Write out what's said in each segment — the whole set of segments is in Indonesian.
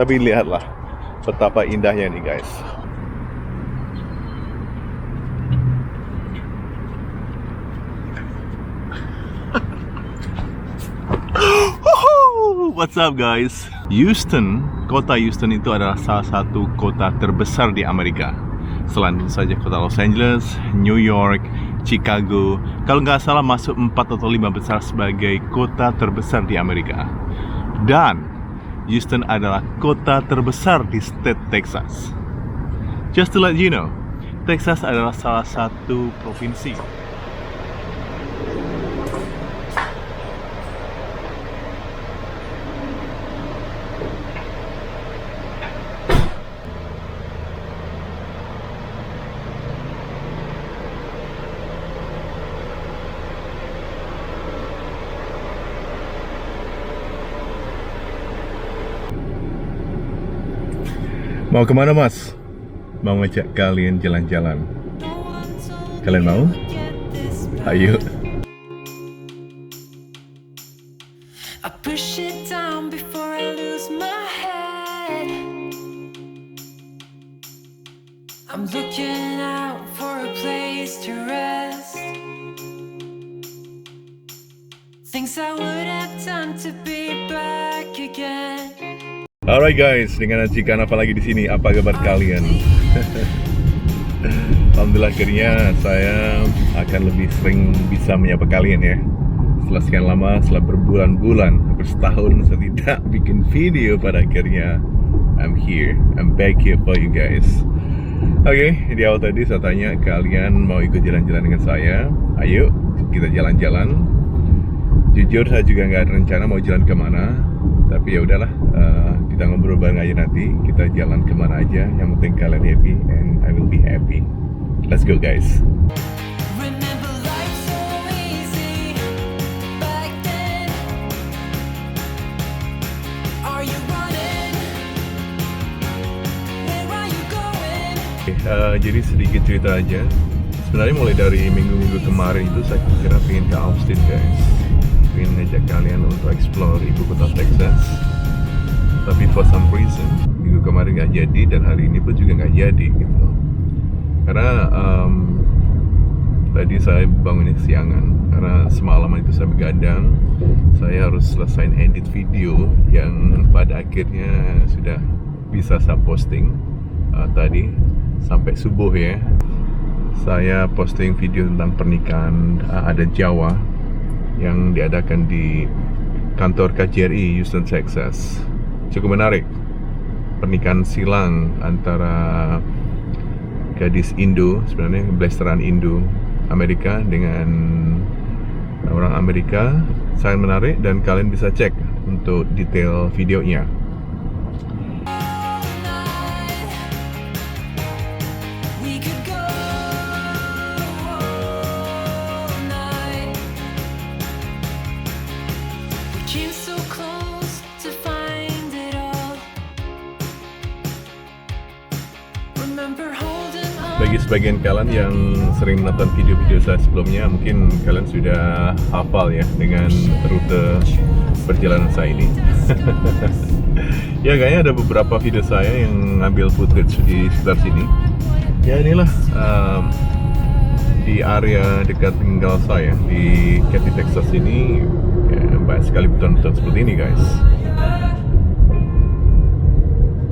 Tapi lihatlah betapa indahnya nih guys. What's up guys? Houston, kota Houston itu adalah salah satu kota terbesar di Amerika. Selain saja kota Los Angeles, New York, Chicago, kalau nggak salah masuk 4 atau 5 besar sebagai kota terbesar di Amerika. Dan Houston adalah kota terbesar di state Texas. Just to let you know, Texas adalah salah satu provinsi. Mau kemana mas? Mau ngajak kalian jalan-jalan. Kalian mau? Ayo. I push it down before I lose my head. I'm looking out for a place to rest. Things I would have done to be back again. Alright guys, dengan ajikan apa lagi di sini? Apa kabar kalian? Alhamdulillah akhirnya saya akan lebih sering bisa menyapa kalian ya. Setelah sekian lama, setelah berbulan-bulan, hampir setahun saya tidak bikin video, pada akhirnya I'm here, I'm back here for you guys. Oke, di awal tadi saya tanya kalian mau ikut jalan-jalan dengan saya. Ayo kita jalan-jalan. Jujur saya juga nggak ada rencana mau jalan kemana, tapi ya udahlah, kita ngobrol bareng aja nanti. Kita jalan kemana aja, yang penting kalian happy and I will be happy. Let's go guys. Remember life so easy back then. Are you running? Where are you going? Jadi sedikit cerita aja. Sebenarnya mulai dari minggu-minggu kemarin itu saya kira pengen ke Austin guys. Pengen ngajak kalian untuk explore ibu kota Texas. Tapi for some reason minggu kemarin nggak jadi dan hari ini pun juga nggak jadi gitu. Karena tadi saya bangunnya siangan. Karena semalaman itu saya begadang. Saya harus selesai edit video yang pada akhirnya sudah bisa saya posting tadi sampai subuh ya. Saya posting video tentang pernikahan adat Jawa yang diadakan di kantor KJRI Houston, Texas. Cukup menarik. Pernikahan silang antara gadis Indo, sebenarnya blasteran Indo Amerika dengan orang Amerika. Sangat menarik dan kalian bisa cek untuk detail videonya. We could go all night. We came so close to find it all. Remember holding on. Bagi sebagian kalian yang sering menonton video-video saya sebelumnya, mungkin kalian sudah hafal ya dengan rute perjalanan saya ini. Ya kayaknya ada beberapa video saya yang ngambil footage di sekitar sini. Ya inilah di area dekat tinggal saya di Katy, Texas ini ya, banyak sekali beton-beton seperti ini guys.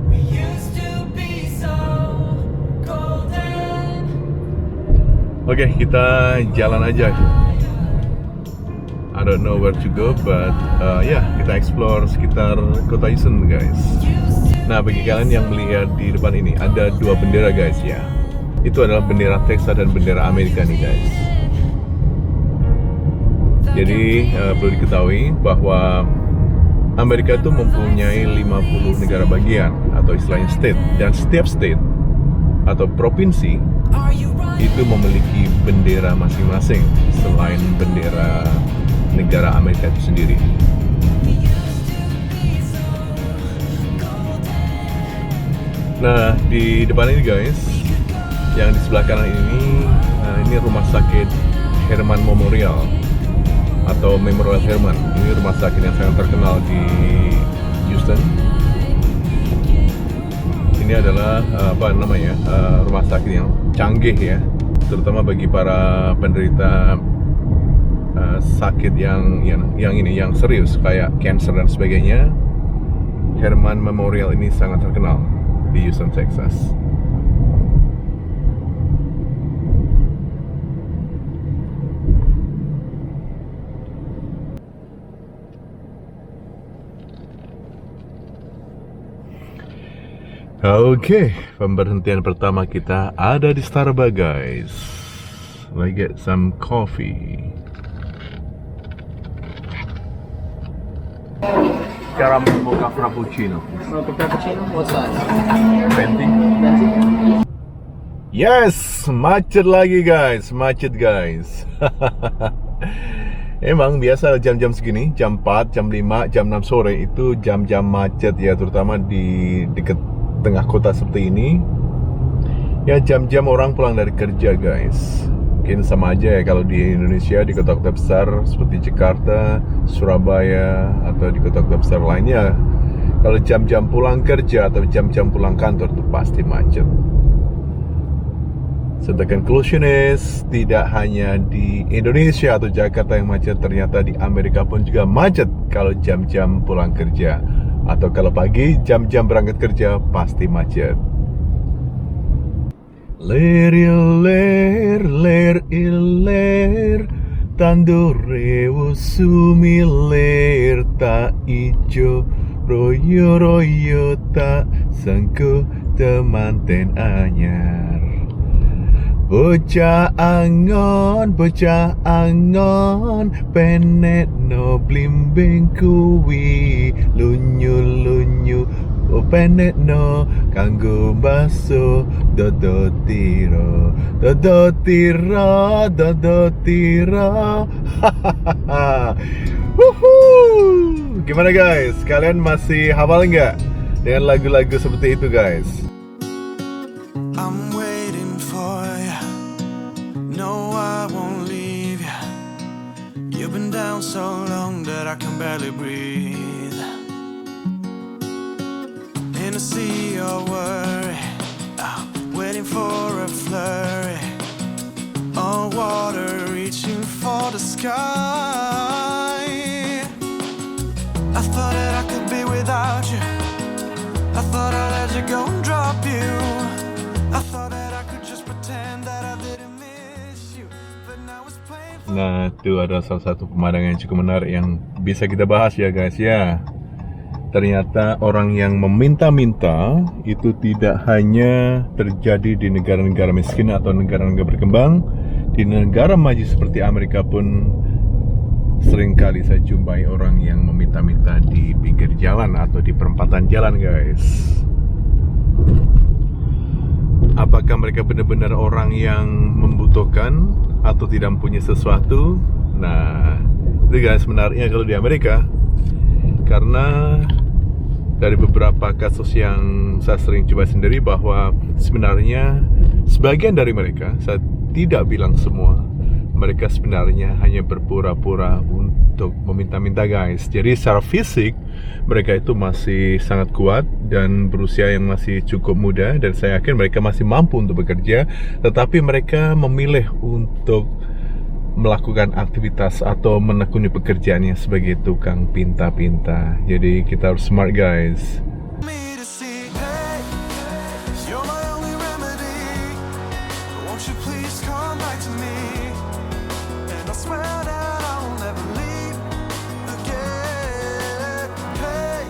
We used to be so golden. Oke, kita jalan aja. I don't know where to go, but kita explore sekitar kota Houston guys. Nah, bagi kalian yang melihat di depan ini ada dua bendera guys ya. Itu adalah bendera Texas dan bendera Amerika nih guys. Jadi perlu diketahui bahwa Amerika itu mempunyai 50 negara bagian atau istilahnya state, dan setiap state atau provinsi itu memiliki bendera masing-masing selain bendera negara Amerika itu sendiri. Nah, di depan ini guys, yang di sebelah kanan ini rumah sakit Herman Memorial atau Memorial Herman. Ini rumah sakit yang sangat terkenal di Houston. ini adalah rumah sakit yang canggih ya, terutama bagi para penderita sakit yang serius kayak cancer dan sebagainya. Herman Memorial ini sangat terkenal di Houston, Texas. Oke, pemberhentian pertama kita ada di Starbucks, guys. Let's get some coffee. Caramel mocha frappuccino. Cappuccino, what's that? Venti. Yes, macet lagi guys, Emang biasa jam-jam segini, jam 4, jam 5, jam 6 sore itu jam-jam macet ya, terutama di dekat tengah kota seperti ini. Ya jam-jam orang pulang dari kerja guys. Mungkin sama aja ya kalau di Indonesia, di kota-kota besar seperti Jakarta, Surabaya, atau di kota-kota besar lainnya. Kalau jam-jam pulang kerja atau jam-jam pulang kantor itu pasti macet. So the conclusion is, tidak hanya di Indonesia atau Jakarta yang macet, ternyata di Amerika pun juga macet kalau jam-jam pulang kerja. Atau kalau pagi, jam-jam berangkat kerja, pasti macet. Ler iler, ler iler, tandore sumiler, tak ijo, royo royo, tak sangku temanten anyar. Bocah angon, penet no blimbing kuwi, lunyu, penet no kanggo baso, dodo tiro. Wuhuu. Gimana guys? Kalian masih hafal nggak dengan lagu-lagu seperti itu guys? I'm waiting for you. No, I won't leave you. You've been down so long that I can barely breathe. In a sea of worry, waiting for a flurry. All water reaching for the sky. I thought that I could be without you. I thought I'd let you go and drop you. I thought that I could just pretend that I didn't miss you. But now it's painful. Nah, itu adalah salah satu pemandangan yang cukup menarik yang bisa kita bahas ya guys ya. Ternyata orang yang meminta-minta itu tidak hanya terjadi di negara-negara miskin atau negara-negara berkembang. Di negara maju seperti Amerika pun seringkali saya jumpai orang yang meminta-minta di pinggir jalan atau di perempatan jalan guys. Apakah mereka benar-benar orang yang membutuhkan atau tidak mempunyai sesuatu? Nah, itu guys menariknya kalau di Amerika. Karena dari beberapa kasus yang saya sering coba sendiri, bahwa sebenarnya sebagian dari mereka, saya tidak bilang semua, mereka sebenarnya hanya berpura-pura untuk meminta-minta guys. Jadi secara fisik mereka itu masih sangat kuat dan berusia yang masih cukup muda, dan saya yakin mereka masih mampu untuk bekerja, tetapi mereka memilih untuk melakukan aktivitas atau menekuni pekerjaannya sebagai tukang pinta-pinta. Jadi kita harus smart guys. Me to see, hey, you're my only remedy. Won't you please come back to me? And I swear that I will never leave again. Hey,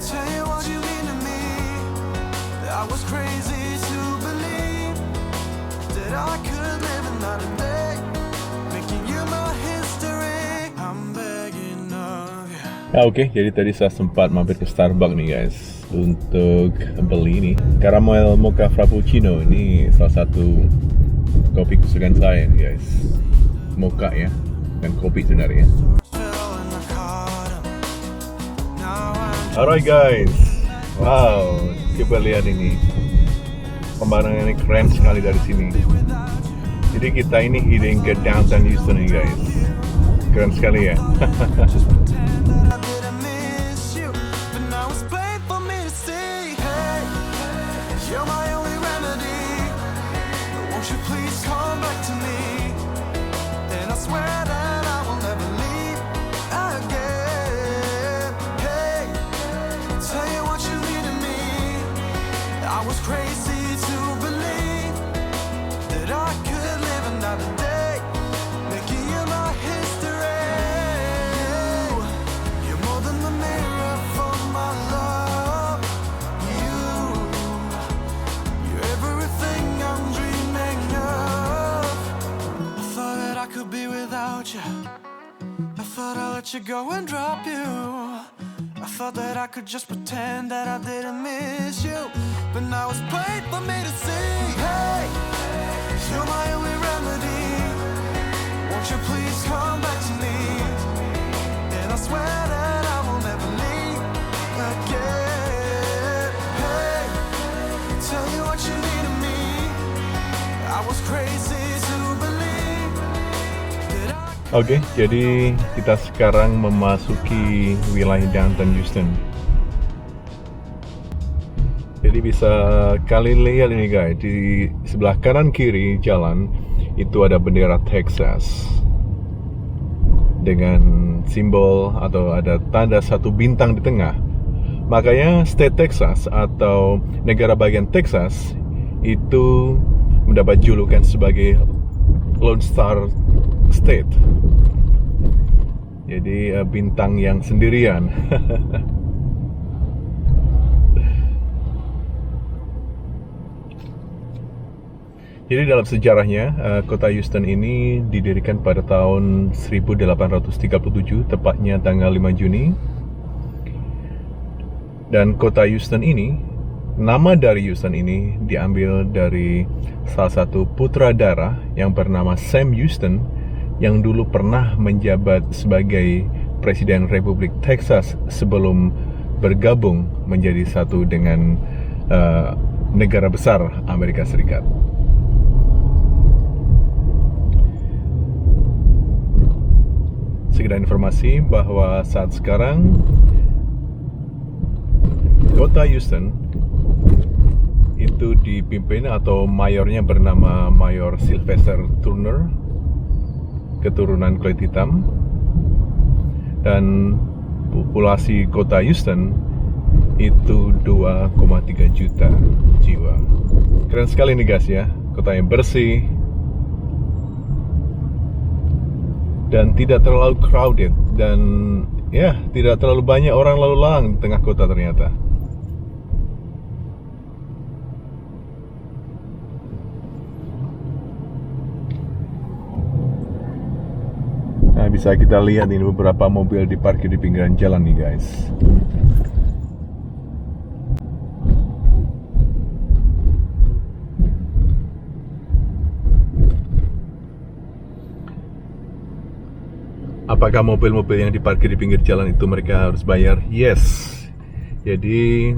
tell you what you mean to me. I was crazy to believe that I could live another day, making you my history. I'm begging of you. Oke, jadi tadi saya sempat mampir ke Starbucks nih guys untuk beli ini caramel mocha frappuccino. Ini salah satu kopi kesukaan saya nih guys. Mocha ya, dan kopi sebenarnya. Alright guys, wow, coba lihat ini, pemandangannya keren sekali dari sini. Jadi kita ini heading ke downtown Houston nih guys, keren sekali ya. I was crazy to believe that I could live another day, making you my history. You're more than the mirror for my love. You're everything I'm dreaming of. I thought that I could be without you. I thought I'd let you go and drop you. I thought that I could just pretend that I didn't miss you, but now it's plain for me to see. Hey, you're my only remedy. Won't you please come back to me? And I swear that I will never leave again. Hey, tell you what you need of me. I was crazy to believe that I Oke, jadi kita sekarang memasuki wilayah Downtown Houston. Jadi bisa kalian lihat ini guys, di sebelah kanan kiri jalan itu ada bendera Texas dengan simbol atau ada tanda satu bintang di tengah. Makanya state Texas atau negara bagian Texas itu mendapat julukan sebagai Lone Star State. Jadi bintang yang sendirian. Jadi dalam sejarahnya kota Houston ini didirikan pada tahun 1837, tepatnya tanggal 5 Juni. Dan kota Houston ini, nama dari Houston ini diambil dari salah satu putradara yang bernama Sam Houston yang dulu pernah menjabat sebagai Presiden Republik Texas sebelum bergabung menjadi satu dengan negara besar Amerika Serikat. Sekedar informasi bahwa saat sekarang kota Houston itu dipimpin atau mayornya bernama Mayor Sylvester Turner, keturunan kulit hitam, dan populasi kota Houston itu 2,3 juta jiwa. Keren sekali nih guys ya, kota yang bersih dan tidak terlalu crowded, dan ya tidak terlalu banyak orang lalu lalang di tengah kota ternyata. Nah, bisa kita lihat ini beberapa mobil diparkir di pinggiran jalan nih guys. Apakah mobil-mobil yang diparkir di pinggir jalan itu mereka harus bayar? Yes. Jadi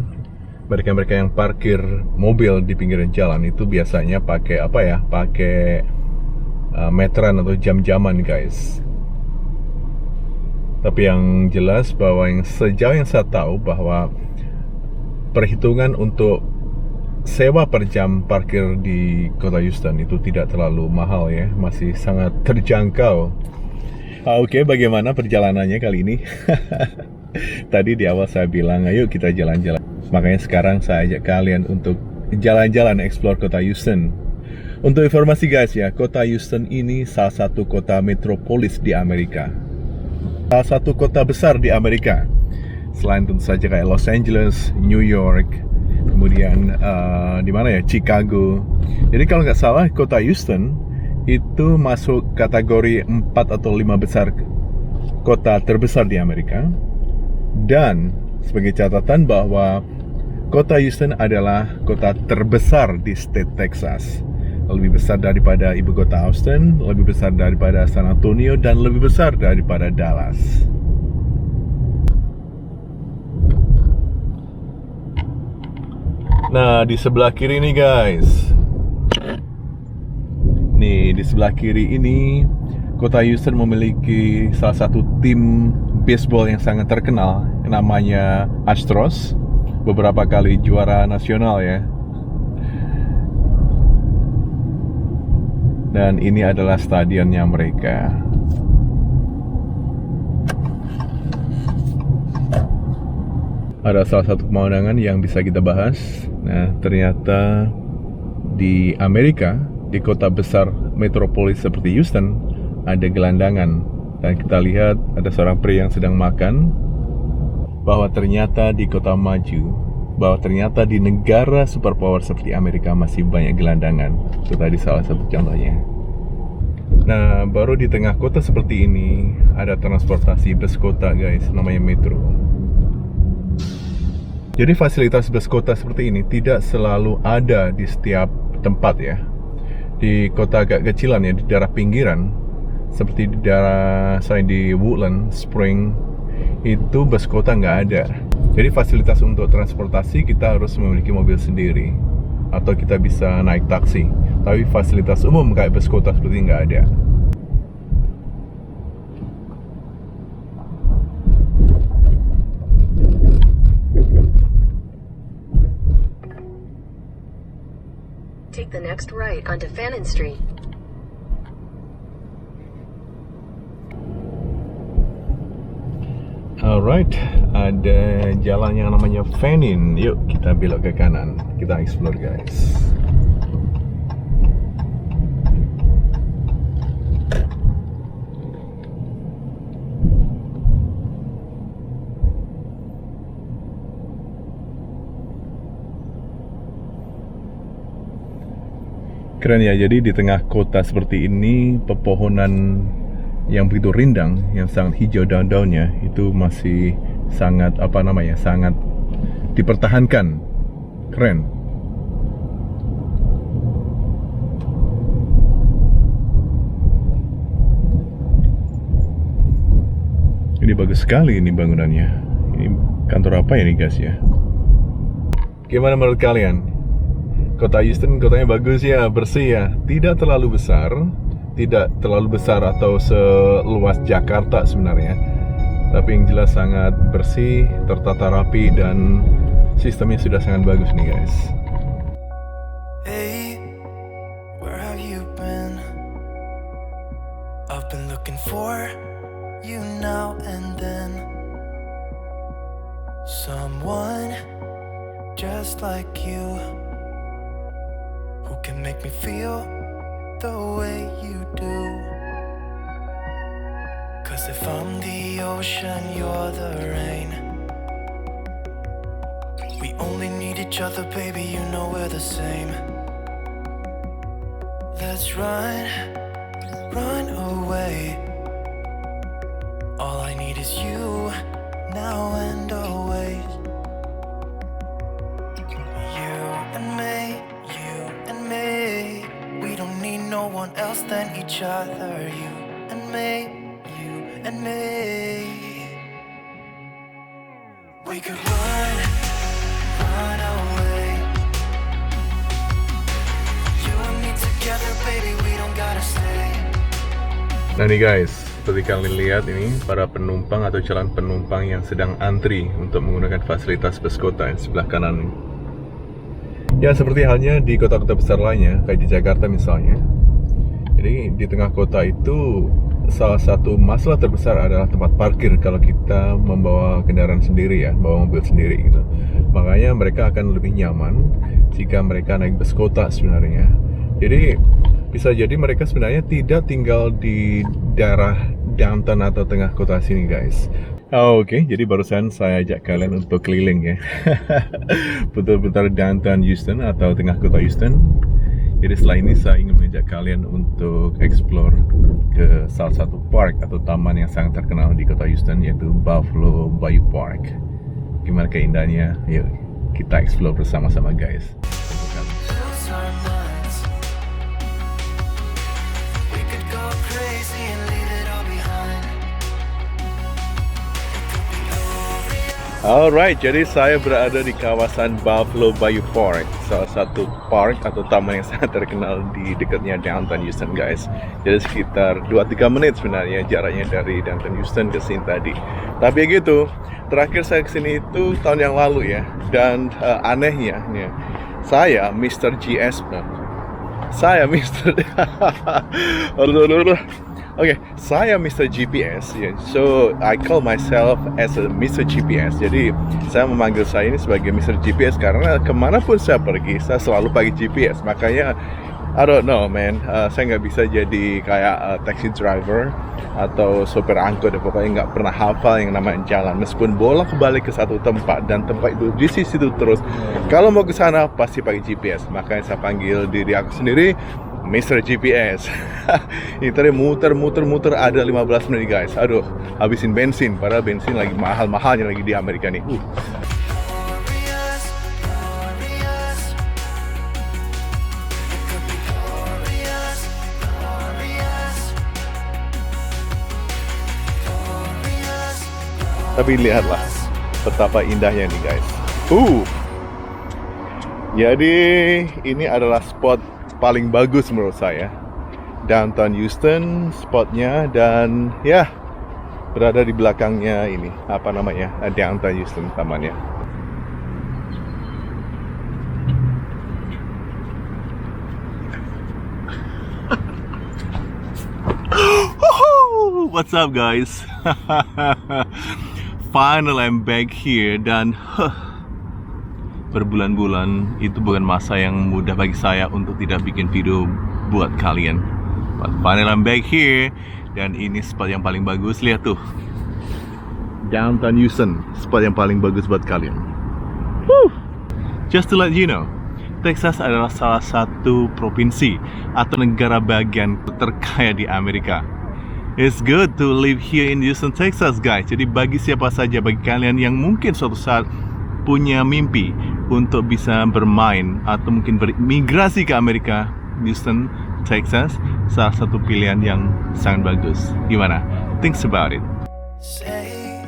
mereka-mereka yang parkir mobil di pinggiran jalan itu biasanya pakai apa ya? Pakai meteran atau jam-jaman guys. Tapi yang jelas bahwa sejauh yang saya tahu bahwa perhitungan untuk sewa per jam parkir di kota Houston itu tidak terlalu mahal ya, masih sangat terjangkau. Oke, bagaimana perjalanannya kali ini? Tadi di awal saya bilang, ayo kita jalan-jalan. Makanya sekarang saya ajak kalian untuk jalan-jalan explore kota Houston. Untuk informasi guys ya, kota Houston ini salah satu kota metropolis di Amerika. Salah satu kota besar di Amerika. Selain tentu saja kayak Los Angeles, New York, kemudian di mana ya, Chicago. Jadi kalau nggak salah kota Houston itu masuk kategori 4 atau 5 besar kota terbesar di Amerika. Dan sebagai catatan bahwa kota Houston adalah kota terbesar di state Texas. Lebih besar daripada ibu kota Austin, lebih besar daripada San Antonio, dan lebih besar daripada Dallas. Nah, di sebelah kiri nih guys. Nih, di sebelah kiri ini kota Houston memiliki salah satu tim baseball yang sangat terkenal, namanya Astros. Beberapa kali juara nasional ya. Dan ini adalah stadionnya mereka. ada salah satu pemandangan yang bisa kita bahas. Nah, ternyata di Amerika, di kota besar metropolis seperti Houston, ada gelandangan. Dan kita lihat ada seorang pria yang sedang makan. Bahwa ternyata di kota maju, bahwa ternyata di negara superpower seperti Amerika masih banyak gelandangan. Itu tadi salah satu contohnya. Nah, baru di tengah kota seperti ini ada transportasi bus kota guys, namanya metro. Jadi fasilitas bus kota seperti ini tidak selalu ada di setiap tempat ya. Di kota agak kecilan ya, di daerah pinggiran, seperti di daerah saya di Woodland Spring, itu bus kota nggak ada. Jadi fasilitas untuk transportasi kita harus memiliki mobil sendiri, atau kita bisa naik taksi. Tapi fasilitas umum kayak bus kota seperti nggak ada. Take the next right onto Fannin Street. Alright, ada jalan yang namanya Fannin. Yuk kita belok ke kanan, kita explore guys. Keren ya, jadi di tengah kota seperti ini, pepohonan yang begitu rindang, yang sangat hijau daun-daunnya, itu masih sangat, sangat dipertahankan. Keren. Ini bagus sekali ini bangunannya. Ini kantor apa ini guys ya? Gimana menurut kalian? Kota Houston, kotanya bagus ya, bersih ya. Tidak terlalu besar atau seluas Jakarta sebenarnya. Tapi yang jelas sangat bersih, tertata rapi, dan sistemnya sudah sangat bagus nih guys. Hey, where have you been? I've been looking for you now and then. Someone just like you, who can make me feel the way you do. Cause if I'm the ocean, you're the rain. We only need each other, baby, you know we're the same. Let's run away. All I need is you, now and always. You and me, we don't need no one else than each other. You and me, we could run away. You and me together, baby, we don't gotta stay. Nah nih guys, seperti kalian lihat ini para penumpang atau calon penumpang yang sedang antri untuk menggunakan fasilitas bus kota yang sebelah kanan. Ya seperti halnya di kota-kota besar lainnya, kayak di Jakarta misalnya. Jadi di tengah kota itu salah satu masalah terbesar adalah tempat parkir kalau kita membawa kendaraan sendiri ya, bawa mobil sendiri gitu. Makanya mereka akan lebih nyaman jika mereka naik bus kota sebenarnya. Jadi bisa jadi mereka sebenarnya tidak tinggal di daerah downtown atau tengah kota sini guys. Oke, jadi barusan saya ajak kalian untuk keliling ya. Putar-putar downtown Houston atau tengah kota Houston. Jadi setelah ini saya ingin mengajak kalian untuk explore ke salah satu park atau taman yang sangat terkenal di kota Houston, yaitu Buffalo Bayou Park. Gimana keindahannya? Yuk kita explore bersama-sama guys. Lose our minds. We could go crazy and leave it all behind. It could be glorious. Alright, jadi saya berada di kawasan Buffalo Bayou Park, salah satu park atau taman yang sangat terkenal di dekatnya downtown Houston guys. Jadi sekitar 2-3 menit sebenarnya jaraknya dari downtown Houston ke sini tadi. Tapi gitu, terakhir saya kesini itu tahun yang lalu ya. Dan anehnya, saya Mr. GS, Oke, saya Mr. GPS ya. So I call myself as a Mr. GPS. Jadi saya memanggil saya ini sebagai Mr. GPS karena kemanapun saya pergi, saya selalu pakai GPS. Makanya I don't know man, saya nggak bisa jadi kayak taxi driver atau sopir angkot. Pokoknya nggak pernah hafal yang namanya jalan. Meskipun bolak-balik ke satu tempat dan tempat itu di sisi itu terus. Kalau mau ke sana pasti pakai GPS. Makanya saya panggil diri aku sendiri Mr. GPS. Ini tadi muter ada 15 menit guys. Aduh, habisin bensin. Padahal bensin lagi mahal-mahalnya lagi di Amerika nih. Tapi lihatlah betapa indahnya nih guys. Jadi ini adalah spot paling bagus menurut saya, downtown Houston spotnya, dan ya berada di belakangnya ini apa namanya, downtown Houston tamannya. What's up guys? Finally I'm back here, dan berbulan-bulan itu bukan masa yang mudah bagi saya untuk tidak bikin video buat kalian. But finally I'm back here, dan ini spot yang paling bagus. Lihat tuh, downtown Houston, spot yang paling bagus buat kalian. Just to let you know, Texas adalah salah satu provinsi atau negara bagian terkaya di Amerika. It's good to live here in Houston, Texas guys. Jadi bagi siapa saja, bagi kalian yang mungkin suatu saat punya mimpi untuk bisa bermain atau mungkin bermigrasi ke Amerika, Houston, Texas, salah satu pilihan yang sangat bagus. Gimana? Think about it. Say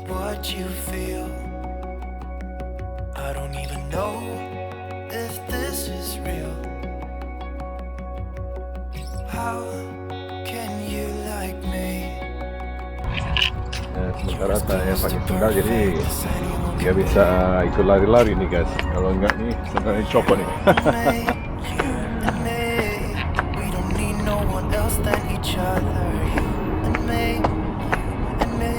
what you feel. I don't even know if this is real. How can you like me? Sementara saya pakai sendal, jadi dia bisa ikut lari-lari nih guys. Kalau enggak nih sendalnya copot nih. We don't need no one else than each other. You and me, and me.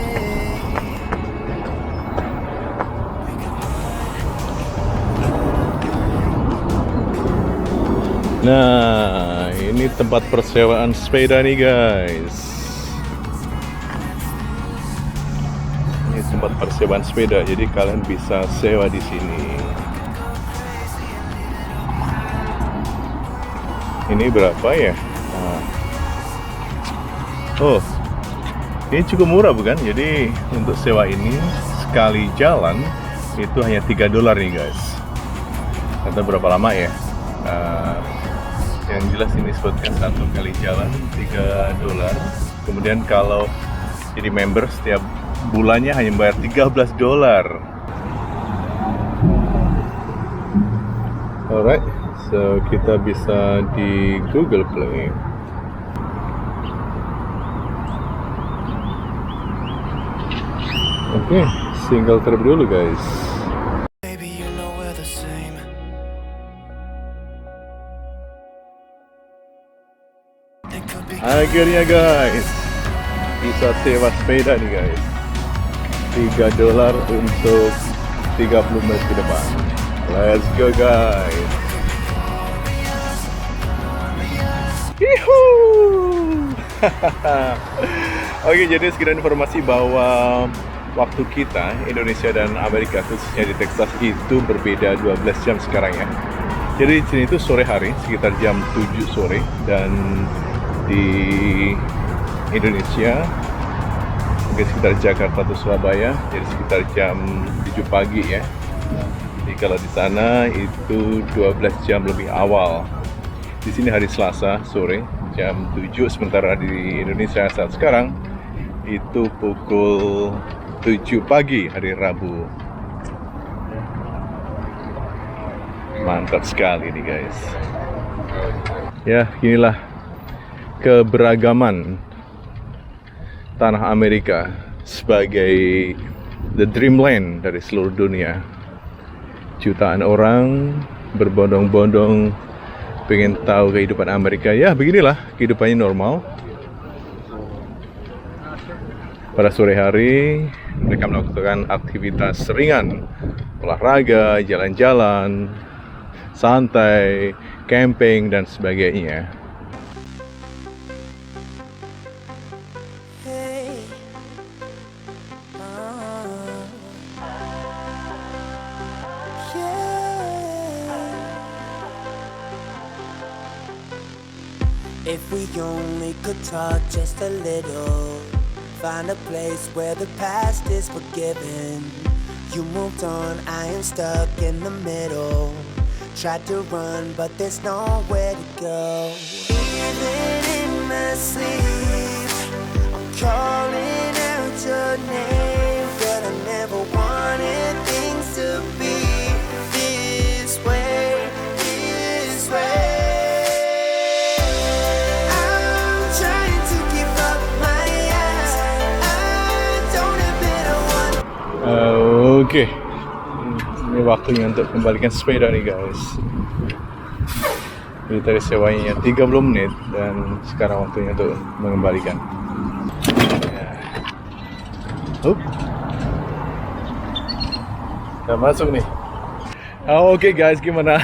Nah, ini tempat persewaan sepeda nih guys. Ini tempat persewaan sepeda, jadi kalian bisa sewa di sini. Ini berapa ya? Oh, ini cukup murah bukan? Jadi untuk sewa ini sekali jalan itu hanya $3 nih guys. Atau berapa lama ya? Yang jelas ini sebutkan satu kali jalan $3. Kemudian kalau jadi member setiap bulannya hanya bayar $13. Alright, so kita bisa di Google Play. Oke, single trip dulu guys. Baby, you know we're the same. It could be Akhirnya guys, bisa sewa sepeda nih guys. $3 untuk 30 menit ke depan. Let's go guys. Yuhuu. Oke, jadi sekian informasi bahwa waktu kita Indonesia dan Amerika, khususnya di Texas, itu berbeda 12 jam sekarang ya. Jadi di sini itu sore hari sekitar jam 7 sore, dan di Indonesia mungkin sekitar Jakarta atau Surabaya jadi sekitar jam 7 pagi ya. Jadi kalau di sana itu 12 jam lebih awal. Di sini hari Selasa sore jam 7, sementara di Indonesia saat sekarang itu pukul 7 pagi hari Rabu. Mantap sekali nih guys. Ya, inilah keberagaman tanah Amerika sebagai the dreamland dari seluruh dunia. Jutaan orang berbondong-bondong pengen tahu kehidupan Amerika. Ya, beginilah kehidupannya normal. pada sore hari mereka melakukan aktivitas ringan, olahraga, jalan-jalan, santai, camping dan sebagainya. If we only could talk just a little, find a place where the past is forgiven. You moved on, I am stuck in the middle. Tried to run, but there's nowhere to go. Even in my sleep, I'm calling out your name, but I never wanted things to be this way, this way. Oke, ini waktunya untuk kembalikan sepeda nih guys. Jadi tadi sewanya 30 menit dan sekarang waktunya untuk mengembalikan. Udah masuk nih. Oke guys, gimana?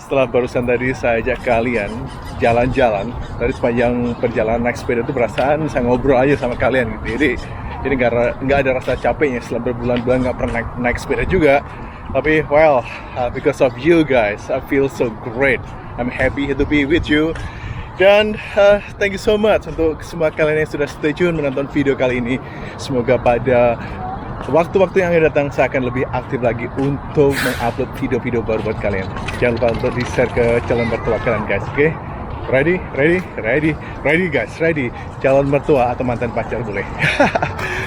Setelah barusan tadi saya ajak kalian jalan-jalan, tadi sepanjang perjalanan naik sepeda itu perasaan saya ngobrol aja sama kalian gitu. Jadi nggak ada rasa capeknya setelah berbulan-bulan nggak pernah naik sepeda juga. Tapi well, because of you guys, I feel so great. I'm happy to be with you. Dan thank you so much untuk semua kalian yang sudah stay tune menonton video kali ini. Semoga pada waktu-waktu yang akan datang saya akan lebih aktif lagi untuk mengupload video-video baru buat kalian. Jangan lupa untuk di-share ke calon mertua kalian guys, oke? Ready guys, ready. Calon mertua atau mantan pacar boleh.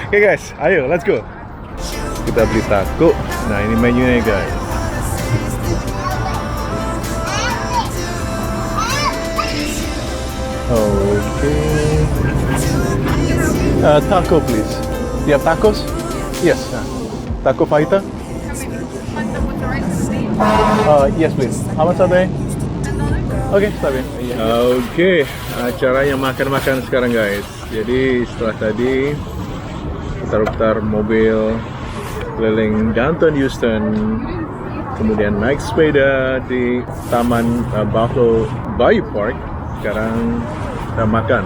Oke guys, ayo let's go. Kita beli taco. Nah ini menunya guys. Oke. Taco please. Do you have tacos? Yes. Taco fajita? Yes please. How much are they? Oke, está bien. Oke, acaranya makan-makan sekarang guys. Jadi setelah tadi putar-putar mobil keliling downtown Houston, kemudian naik sepeda di Taman Buffalo Bayou Park, sekarang kita makan.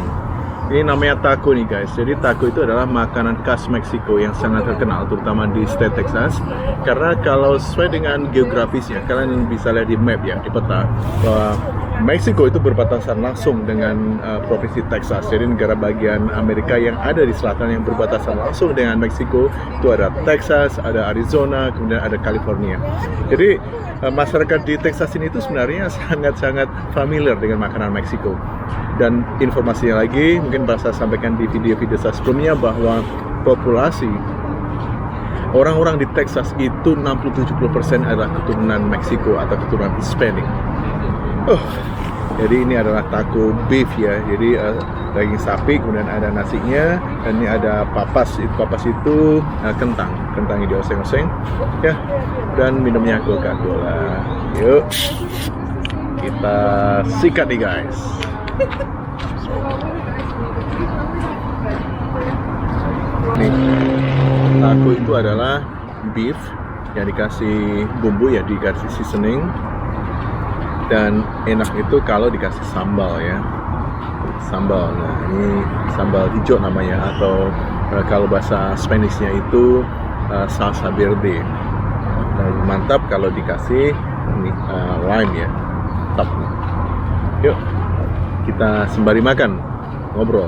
Ini namanya taco nih guys. Jadi taco itu adalah makanan khas Meksiko yang sangat terkenal, terutama di state Texas. Karena kalau sesuai dengan geografisnya, kalian bisa lihat di map ya, di peta, bahwa Meksiko itu berbatasan langsung dengan provinsi Texas. Jadi negara bagian Amerika yang ada di selatan yang berbatasan langsung dengan Meksiko itu ada Texas, ada Arizona, kemudian ada California. Jadi masyarakat di Texas ini itu sebenarnya sangat-sangat familiar dengan makanan Meksiko. Dan informasinya lagi, mungkin saya sampaikan di video-video saya sebelumnya bahwa populasi orang-orang di Texas itu 60-70% adalah keturunan Meksiko atau keturunan Hispanic. Jadi ini adalah taco beef ya. Jadi daging sapi, kemudian ada nasinya, dan ini ada papas. Papas itu kentang yang dioseng-oseng ya, dan minumnya Coca-Cola. Yuk kita sikat nih guys. Nih, taco itu adalah beef yang dikasih bumbu ya, dikasih seasoning, dan enak itu kalau dikasih sambal ya, sambal. Nah ini sambal hijau namanya, atau kalau bahasa Spanishnya itu salsa verde. Nah, mantap kalau dikasih ini, lime ya, top. Yuk kita sembari makan, ngobrol.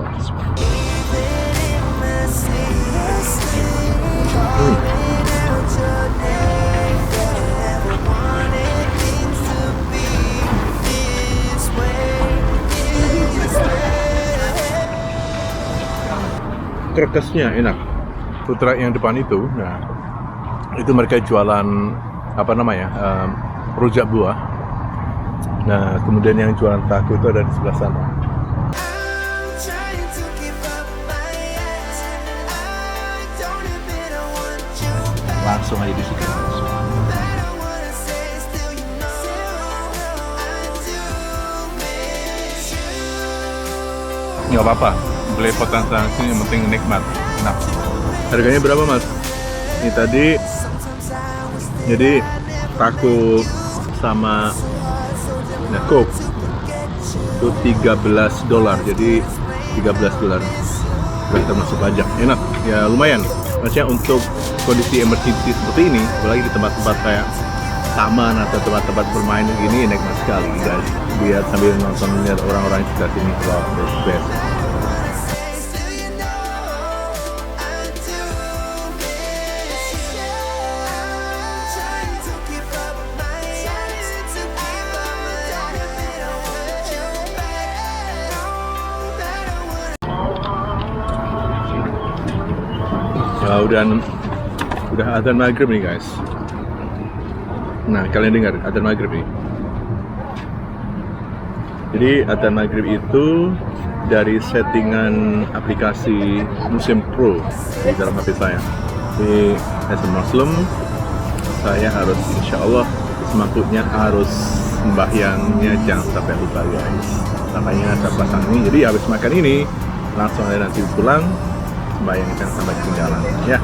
Krekesnya enak. Food truck yang depan itu, nah itu mereka jualan apa namanya, rujak buah. Nah kemudian yang jualan taco itu ada di sebelah sana. Langsung aja disikat langsung. Nggak apa-apa. belepotan sana sini, yang penting nikmat. Nah, harganya berapa mas? Ini tadi, jadi taco sama Coke itu $13, jadi $13 udah termasuk pajak. Enak ya, lumayan maksudnya untuk kondisi emergency seperti ini, apalagi di tempat-tempat kayak taman atau tempat-tempat bermain begini, nikmat sekali guys, lihat sambil nonton, lihat orang-orang yang sekitar sini. Wow, that's best. Ya, udah azan maghrib nih guys. Nah, kalian dengar azan maghrib nih. Jadi azan maghrib itu dari settingan aplikasi Muslim Pro di dalam HP saya. Jadi as a Muslim, saya harus insya Allah semampunya harus sembahyangnya jangan sampai lupa guys. Sampainya saya pasang ini. Jadi habis makan ini langsung ada nanti pulang, sembahyang jangan sampai ketinggalan ya.